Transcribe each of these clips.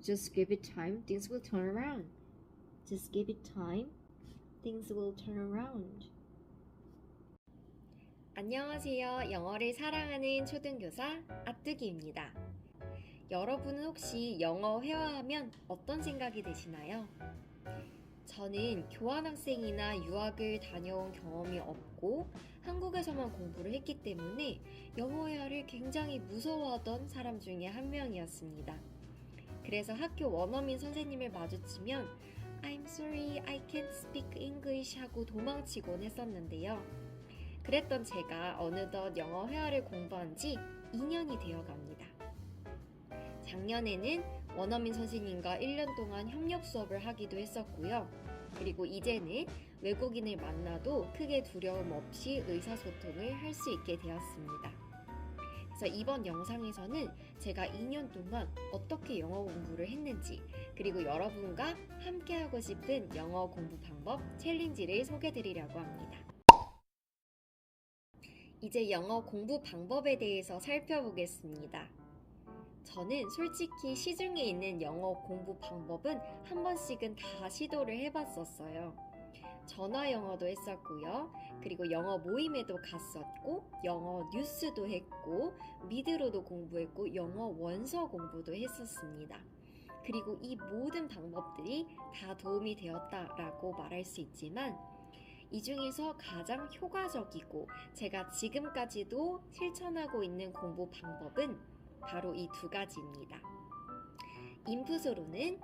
Just give it time, things will turn around. Just give it time, things will turn around. 안녕하세요. 영어를 사랑하는 초등교사 아뚜기입니다. 여러분은 혹시 영어 회화하면 어떤 생각이 드시나요? 저는 교환학생이나 유학을 다녀온 경험이 없고 한국에서만 공부를 했기 때문에 영어 회화를 굉장히 무서워하던 사람 중에 한 명이었습니다. 그래서 학교 원어민 선생님을 마주치면 I'm sorry, I can't speak English 하고 도망치곤 했었는데요. 그랬던 제가 어느덧 영어 회화를 공부한 지 2년이 되어 갑니다. 작년에는 원어민 선생님과 1년 동안 협력 수업을 하기도 했었고요. 그리고 이제는 외국인을 만나도 크게 두려움 없이 의사소통을 할 수 있게 되었습니다. 그래서 이번 영상에서는 제가 2년 동안 어떻게 영어 공부를 했는지, 그리고 여러분과 함께하고 싶은 영어 공부 방법 챌린지를 소개해드리려고 합니다. 이제 영어 공부 방법에 대해서 살펴보겠습니다. 저는 솔직히 시중에 있는 영어 공부 방법은 한 번씩은 다 시도를 해봤었어요. 전화 영어도 했었고요. 그리고 영어 모임에도 갔었고, 영어 뉴스도 했고, 미드로도 공부했고, 영어 원서 공부도 했었습니다. 그리고 이 모든 방법들이 다 도움이 되었다라고 말할 수 있지만, 이 중에서 가장 효과적이고 제가 지금까지도 실천하고 있는 공부 방법은 바로 이 두 가지입니다. 인풋으로는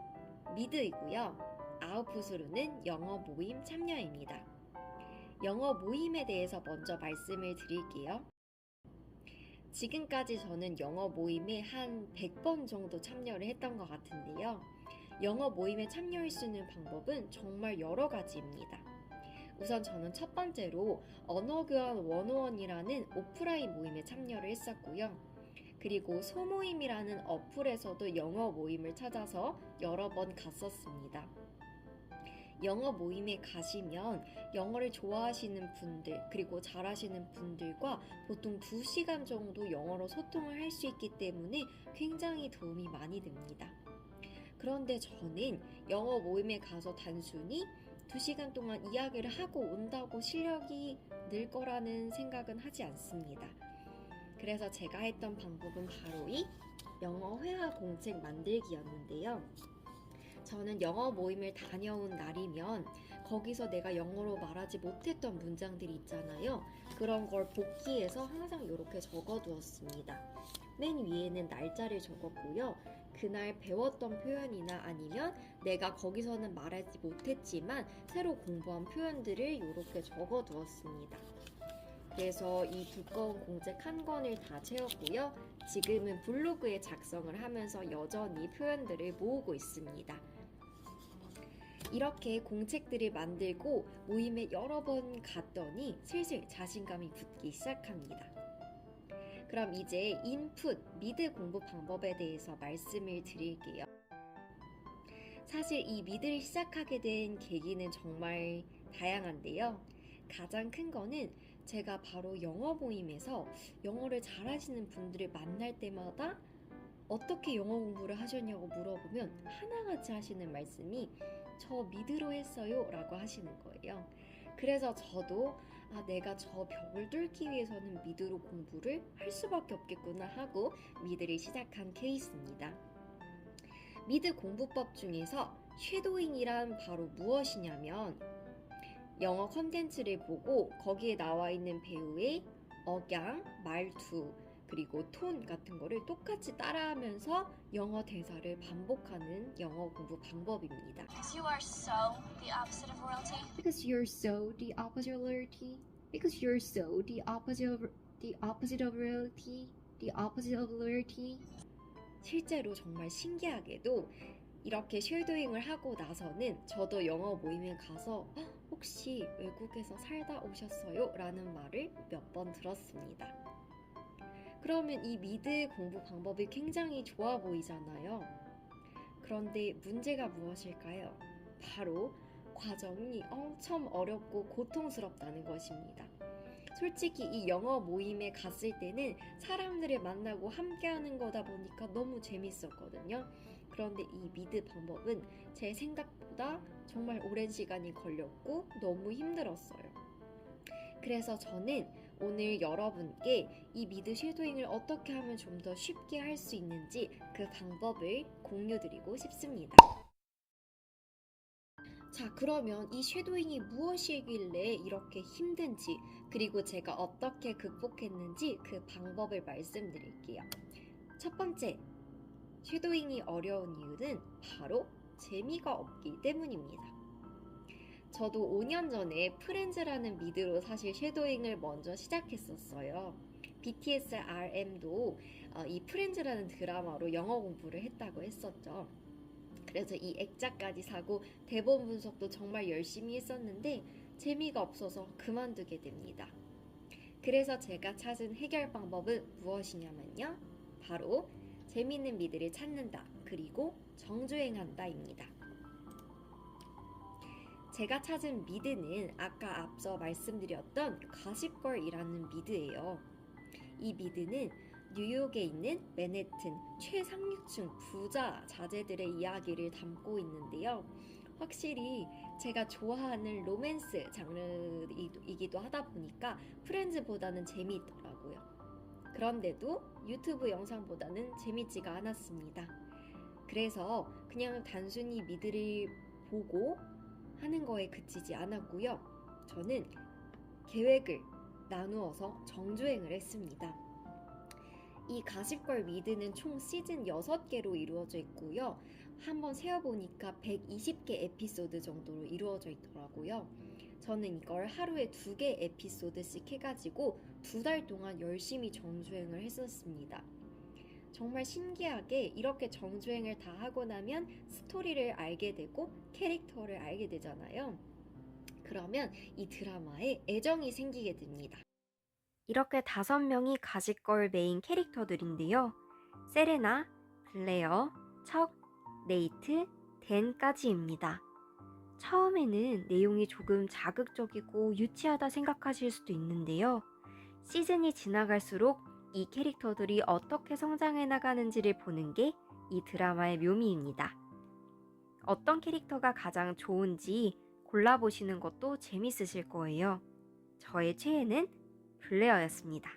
미드이고요. 아웃풋으로는 영어 모임 참여입니다. 영어 모임에 대해서 먼저 말씀을 드릴게요. 지금까지 저는 영어 모임에 한 100번 정도 참여를 했던 것 같은데요. 영어 모임에 참여할 수 있는 방법은 정말 여러 가지입니다. 우선 저는 첫 번째로 언어교환 101이라는 오프라인 모임에 참여를 했었고요. 그리고 소모임이라는 어플에서도 영어 모임을 찾아서 여러 번 갔었습니다. 영어 모임에 가시면 영어를 좋아하시는 분들, 그리고 잘하시는 분들과 보통 2시간 정도 영어로 소통을 할 수 있기 때문에 굉장히 도움이 많이 됩니다. 그런데 저는 영어 모임에 가서 단순히 2시간 동안 이야기를 하고 온다고 실력이 늘 거라는 생각은 하지 않습니다. 그래서 제가 했던 방법은 바로 이 영어 회화 공책 만들기였는데요. 저는 영어 모임을 다녀온 날이면 거기서 내가 영어로 말하지 못했던 문장들이 있잖아요. 그런 걸 복기해서 항상 이렇게 적어두었습니다. 맨 위에는 날짜를 적었고요. 그날 배웠던 표현이나 아니면 내가 거기서는 말하지 못했지만 새로 공부한 표현들을 이렇게 적어두었습니다. 그래서 이 두꺼운 공책 한 권을 다 채웠고요. 지금은 블로그에 작성을 하면서 여전히 표현들을 모으고 있습니다. 이렇게 공책들을 만들고 모임에 여러 번 갔더니 슬슬 자신감이 붙기 시작합니다. 그럼 이제 인풋, 미드 공부 방법에 대해서 말씀을 드릴게요. 사실 이 미드를 시작하게 된 계기는 정말 다양한데요. 가장 큰 거는 제가 바로 영어 모임에서 영어를 잘하시는 분들을 만날 때마다 어떻게 영어 공부를 하셨냐고 물어보면 하나같이 하시는 말씀이 저 미드로 했어요 라고 하시는 거예요. 그래서 저도 내가 저 벽을 뚫기 위해서는 미드로 공부를 할 수밖에 없겠구나 하고 미드를 시작한 케이스입니다. 미드 공부법 중에서 쉐도잉이란 바로 무엇이냐면 영어 컨텐츠를 보고 거기에 나와 있는 배우의 억양, 말투, 그리고 톤 같은 거를 똑같이 따라하면서 영어 대사를 반복하는 영어 공부 방법입니다. Because you are so the opposite of royalty. Because you're so the opposite of royalty. Because you're so the opposite of royalty. The opposite of loyalty. 실제로 정말 신기하게도 이렇게 쉐도잉을 하고 나서는 저도 영어 모임에 가서 혹시 외국에서 살다 오셨어요? 라는 말을 몇 번 들었습니다. 그러면 이 미드 공부 방법이 굉장히 좋아 보이잖아요. 그런데 문제가 무엇일까요? 바로 과정이 엄청 어렵고 고통스럽다는 것입니다. 솔직히 이 영어 모임에 갔을 때는 사람들을 만나고 함께하는 거다 보니까 너무 재밌었거든요. 그런데 이 미드 방법은 제 생각보다 정말 오랜 시간이 걸렸고 너무 힘들었어요. 그래서 저는 오늘 여러분께 이 미드 쉐도잉을 어떻게 하면 좀 더 쉽게 할 수 있는지 그 방법을 공유드리고 싶습니다. 자, 그러면 이 쉐도잉이 무엇이길래 이렇게 힘든지, 그리고 제가 어떻게 극복했는지 그 방법을 말씀드릴게요. 첫 번째, 쉐도잉이 어려운 이유는 바로 재미가 없기 때문입니다. 저도 5년 전에 프렌즈라는 미드로 사실 쉐도잉을 먼저 시작했었어요. BTS RM도 이 프렌즈라는 드라마로 영어 공부를 했다고 했었죠. 그래서 이 액자까지 사고 대본 분석도 정말 열심히 했었는데 재미가 없어서 그만두게 됩니다. 그래서 제가 찾은 해결 방법은 무엇이냐면요. 바로 재미있는 미드를 찾는다. 그리고 정주행한다입니다. 제가 찾은 미드는 아까 앞서 말씀드렸던 가십걸이라는 미드예요. 이 미드는 뉴욕에 있는 맨해튼 최상류층 부자 자제들의 이야기를 담고 있는데요. 확실히 제가 좋아하는 로맨스 장르이기도 하다 보니까 프렌즈보다는 재미있더라고요. 그런데도 유튜브 영상보다는 재밌지가 않았습니다. 그래서 그냥 단순히 미드를 보고 하는 거에 그치지 않았고요. 저는 계획을 나누어서 정주행을 했습니다. 이 가십걸 미드는 총 시즌 6개로 이루어져 있고요. 한번 세어보니까 120개 에피소드 정도로 이루어져 있더라고요. 저는 이걸 하루에 2개 에피소드씩 해가지고 2달 동안 열심히 정주행을 했었습니다. 정말 신기하게 이렇게 정주행을 다 하고 나면 스토리를 알게 되고 캐릭터를 알게 되잖아요. 그러면 이 드라마에 애정이 생기게 됩니다. 이렇게 5명이 가십걸 메인 캐릭터들인데요. 세레나, 블레어, 척, 네이트, 댄까지입니다. 처음에는 내용이 조금 자극적이고 유치하다 생각하실 수도 있는데요. 시즌이 지나갈수록 이 캐릭터들이 어떻게 성장해 나가는지를 보는 게 이 드라마의 묘미입니다. 어떤 캐릭터가 가장 좋은지 골라보시는 것도 재밌으실 거예요. 저의 최애는 블레어였습니다.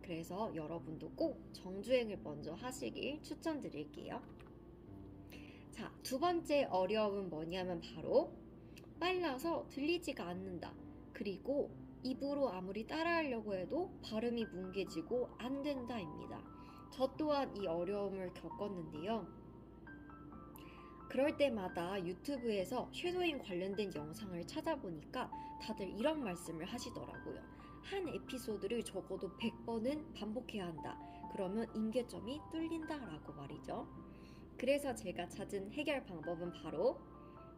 그래서 여러분도 꼭 정주행을 먼저 하시길 추천드릴게요. 자, 두 번째 어려움은 뭐냐면 바로 빨라서 들리지가 않는다. 그리고 입으로 아무리 따라하려고 해도 발음이 뭉개지고 안 된다입니다. 저 또한 이 어려움을 겪었는데요. 그럴 때마다 유튜브에서 쉐도잉 관련된 영상을 찾아보니까 다들 이런 말씀을 하시더라고요. 한 에피소드를 적어도 100번은 반복해야 한다. 그러면 임계점이 뚫린다라고 말이죠. 그래서 제가 찾은 해결 방법은 바로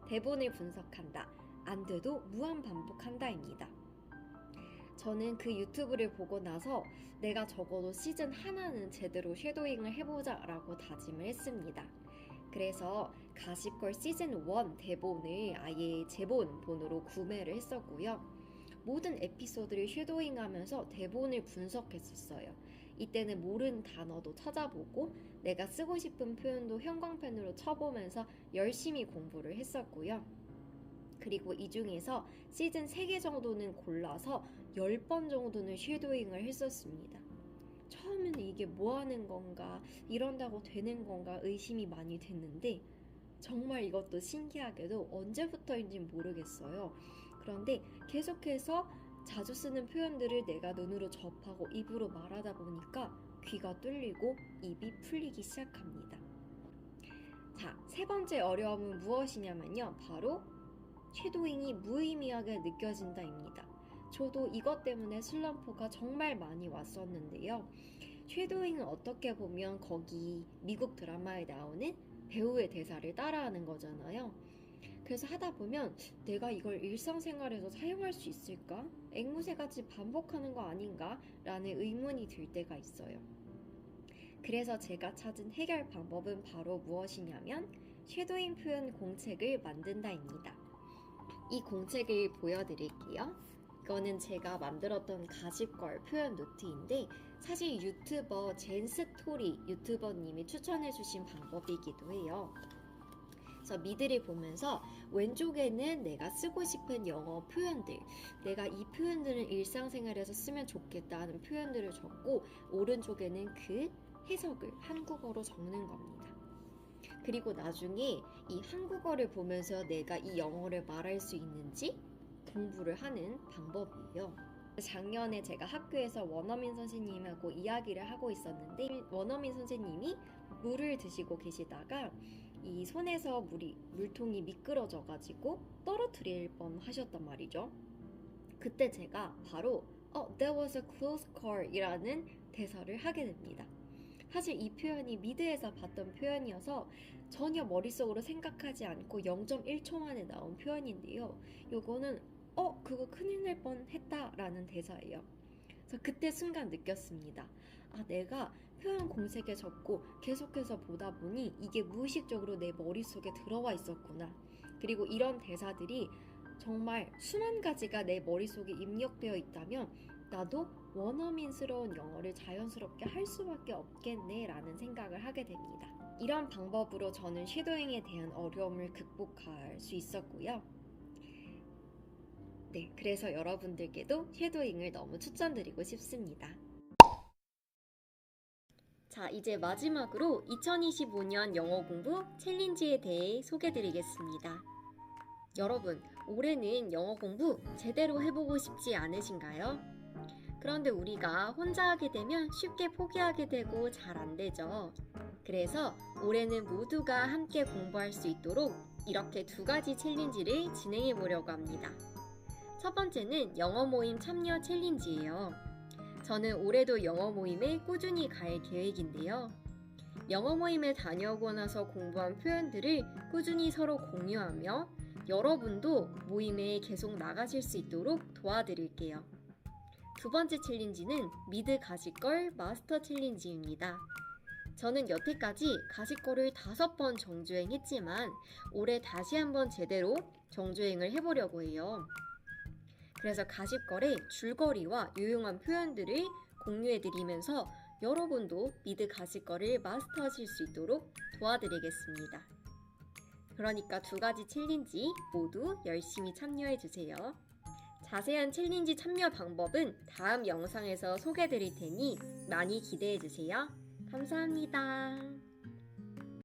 대본을 분석한다. 안 돼도 무한 반복한다입니다. 저는 그 유튜브를 보고 나서 내가 적어도 시즌 하나는 제대로 쉐도잉을 해보자 라고 다짐을 했습니다. 그래서 가십걸 시즌 1 대본을 아예 제본본으로 구매를 했었고요. 모든 에피소드를 쉐도잉하면서 대본을 분석했었어요. 이때는 모르는 단어도 찾아보고 내가 쓰고 싶은 표현도 형광펜으로 쳐보면서 열심히 공부를 했었고요. 그리고 이 중에서 시즌 3개 정도는 골라서 10번 정도는 쉐도잉을 했었습니다. 처음에는 이게 뭐 하는 건가, 이런다고 되는 건가 의심이 많이 됐는데 정말 이것도 신기하게도 언제부터인지 모르겠어요. 그런데 계속해서 자주 쓰는 표현들을 내가 눈으로 접하고 입으로 말하다 보니까 귀가 뚫리고 입이 풀리기 시작합니다. 자, 세 번째 어려움은 무엇이냐면요. 바로 쉐도잉이 무의미하게 느껴진다입니다. 저도 이것 때문에 슬럼프가 정말 많이 왔었는데요. 쉐도잉은 어떻게 보면 거기 미국 드라마에 나오는 배우의 대사를 따라하는 거잖아요. 그래서 하다 보면 내가 이걸 일상생활에서 사용할 수 있을까? 앵무새같이 반복하는 거 아닌가? 라는 의문이 들 때가 있어요. 그래서 제가 찾은 해결 방법은 바로 무엇이냐면 쉐도잉 표현 공책을 만든다입니다. 이 공책을 보여드릴게요. 이거는 제가 만들었던 가십걸 표현 노트인데 사실 유튜버 젠스토리 유튜버님이 추천해주신 방법이기도 해요. 그래서 미드를 보면서 왼쪽에는 내가 쓰고 싶은 영어 표현들, 내가 이 표현들을 일상생활에서 쓰면 좋겠다 하는 표현들을 적고 오른쪽에는 그 해석을 한국어로 적는 겁니다. 그리고 나중에 이 한국어를 보면서 내가 이 영어를 말할 수 있는지 공부를 하는 방법이에요. 작년에 제가 학교에서 원어민 선생님하고 이야기를 하고 있었는데 원어민 선생님이 물을 드시고 계시다가 이 손에서 물통이 미끄러져 가지고 떨어뜨릴 뻔 하셨단 말이죠. 그때 제가 바로 that was a close call 이라는 대사를 하게 됩니다. 사실 이 표현이 미드에서 봤던 표현이어서 전혀 머릿속으로 생각하지 않고 0.1초 만에 나온 표현인데요. 요거는 그거 큰일 날 뻔했다 라는 대사예요. 그래서 그때 순간 느꼈습니다. 내가 표현 공책에 적고 계속해서 보다 보니 이게 무의식적으로 내 머릿속에 들어와 있었구나. 그리고 이런 대사들이 정말 수만 가지가 내 머릿속에 입력되어 있다면 나도 원어민스러운 영어를 자연스럽게 할 수밖에 없겠네 라는 생각을 하게 됩니다. 이런 방법으로 저는 쉐도잉에 대한 어려움을 극복할 수 있었고요. 네, 그래서 여러분들께도 쉐도잉을 너무 추천드리고 싶습니다. 자, 이제 마지막으로 2025년 영어 공부 챌린지에 대해 소개드리겠습니다. 여러분, 올해는 영어 공부 제대로 해보고 싶지 않으신가요? 그런데 우리가 혼자 하게 되면 쉽게 포기하게 되고 잘 안 되죠. 그래서 올해는 모두가 함께 공부할 수 있도록 이렇게 2가지 챌린지를 진행해 보려고 합니다. 첫 번째는 영어 모임 참여 챌린지예요. 저는 올해도 영어 모임에 꾸준히 갈 계획인데요. 영어 모임에 다녀오고 나서 공부한 표현들을 꾸준히 서로 공유하며 여러분도 모임에 계속 나가실 수 있도록 도와드릴게요. 2번째 챌린지는 미드 가십걸 마스터 챌린지입니다. 저는 여태까지 가십걸을 5번 정주행했지만 올해 다시 한번 제대로 정주행을 해보려고 해요. 그래서 가십걸의 줄거리와 유용한 표현들을 공유해드리면서 여러분도 미드 가십걸을 마스터하실 수 있도록 도와드리겠습니다. 그러니까 2가지 챌린지 모두 열심히 참여해주세요. 자세한 챌린지 참여 방법은 다음 영상에서 소개해드릴 테니 많이 기대해주세요. 감사합니다.